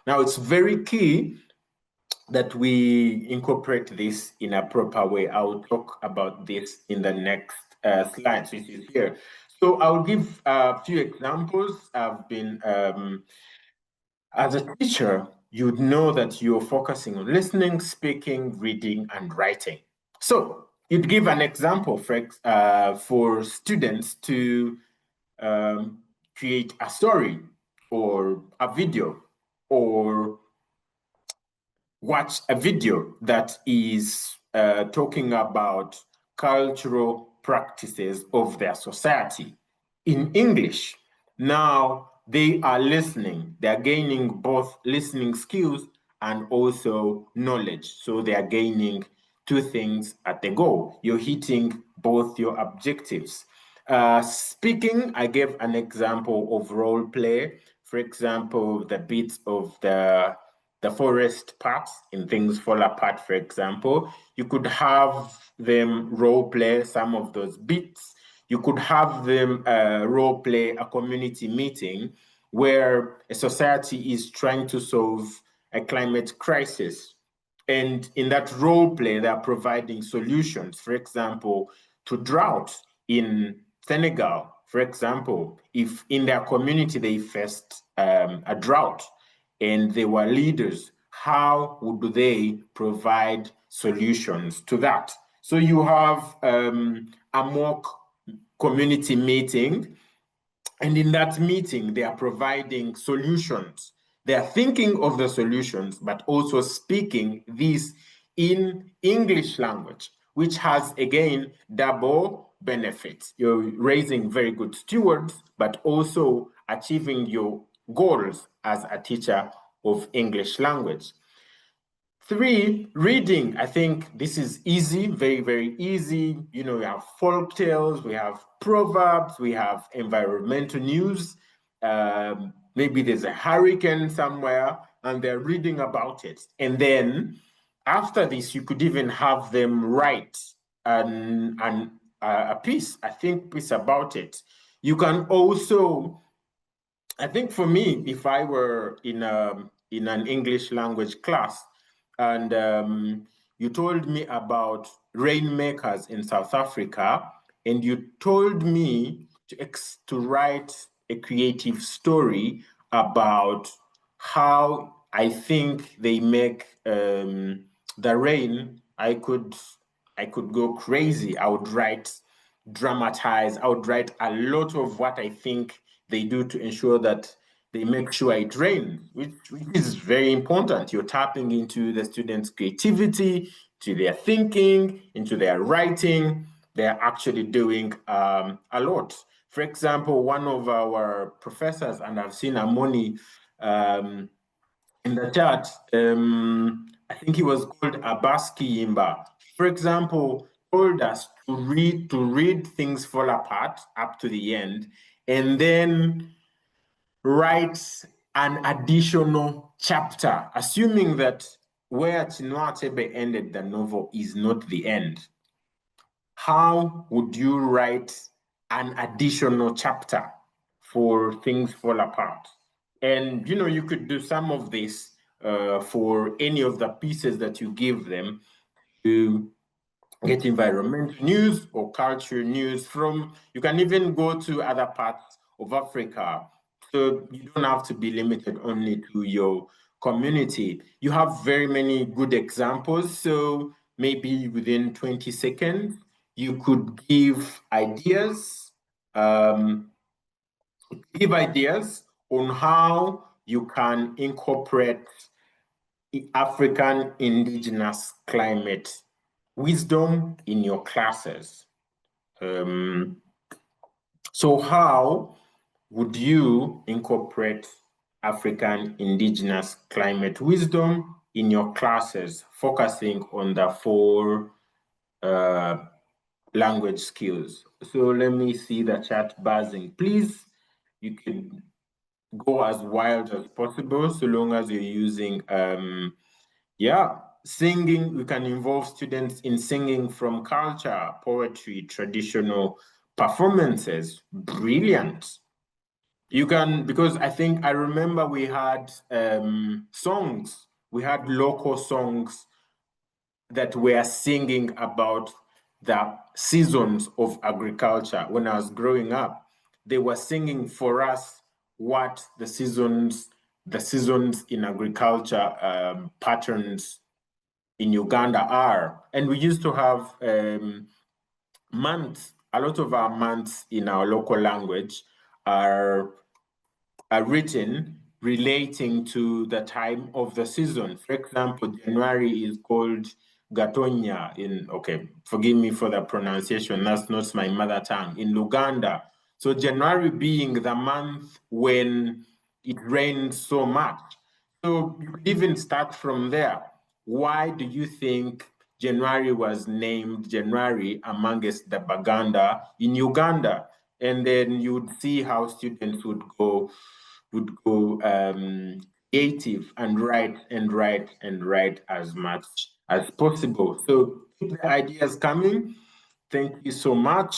Now, it's very key that we incorporate this in a proper way. I will talk about this in the next slide, which is here. So I'll give a few examples. I've been, as a teacher, you'd know that you're focusing on listening, speaking, reading, and writing. So you'd give an example for students to create a story or a video or watch a video that is talking about cultural practices of their society in English. Now they are listening, they're gaining both listening skills and also knowledge. So they are gaining two things at the goal. You're hitting both your objectives. Speaking, I gave an example of role play. For example, the bits of the forest parts in Things Fall Apart, for example. You could have them role play some of those bits. You could have them role play a community meeting where a society is trying to solve a climate crisis. And in that role play, they're providing solutions, for example, to drought in Senegal. For example, if in their community they faced a drought, and they were leaders, how would they provide solutions to that? So you have a mock community meeting, and in that meeting, they are providing solutions. They are thinking of the solutions, but also speaking this in English language, which has, again, double benefits. You're raising very good stewards, but also achieving your goals as a teacher of English language. 3, reading. I think this is easy, very, very easy. You know, we have folk tales, we have proverbs, we have environmental news. Maybe there's a hurricane somewhere and they're reading about it. And then after this, you could even have them write a piece about it. You can also, I think for me, if I were in an English language class and you told me about rainmakers in South Africa, and you told me to write a creative story about how I think they make the rain, I could go crazy. I would dramatize, I would write a lot of what I think they do to ensure that they make sure it rains, which is very important. You're tapping into the students' creativity, to their thinking, into their writing. They're actually doing a lot. For example, one of our professors, and I've seen Amoni in the chat, I think he was called Abaski Yimba. For example, told us to read Things Fall Apart up to the end, and then write an additional chapter, assuming that where Chinua Achebe ended the novel is not the end. How would you write an additional chapter for Things Fall Apart? And you know, you could do some of this for any of the pieces that you give them to get environmental news or culture news from. You can even go to other parts of Africa. So you don't have to be limited only to your community. You have very many good examples. So maybe within 20 seconds, you could give ideas on how you can incorporate African indigenous climate wisdom in your classes. So how would you incorporate African indigenous climate wisdom in your classes, focusing on the 4 language skills? So let me see the chat buzzing. Please, you can go as wild as possible, so long as you're using, singing. We can involve students in singing from culture, poetry, traditional performances. Brilliant. You can, because I think I remember we had songs, we had local songs that were singing about the seasons of agriculture. When I was growing up, they were singing for us what the seasons in agriculture patterns in Uganda are. And we used to have months, a lot of our months in our local language are written relating to the time of the season. For example, January is called Gatonya okay, forgive me for the pronunciation, that's not my mother tongue, in Luganda. So January being the month when it rains so much. So you could even start from there. Why do you think January was named January amongst the Baganda in Uganda? And then you'd see how students would go creative and write as much as possible. So keep the ideas coming. Thank you so much.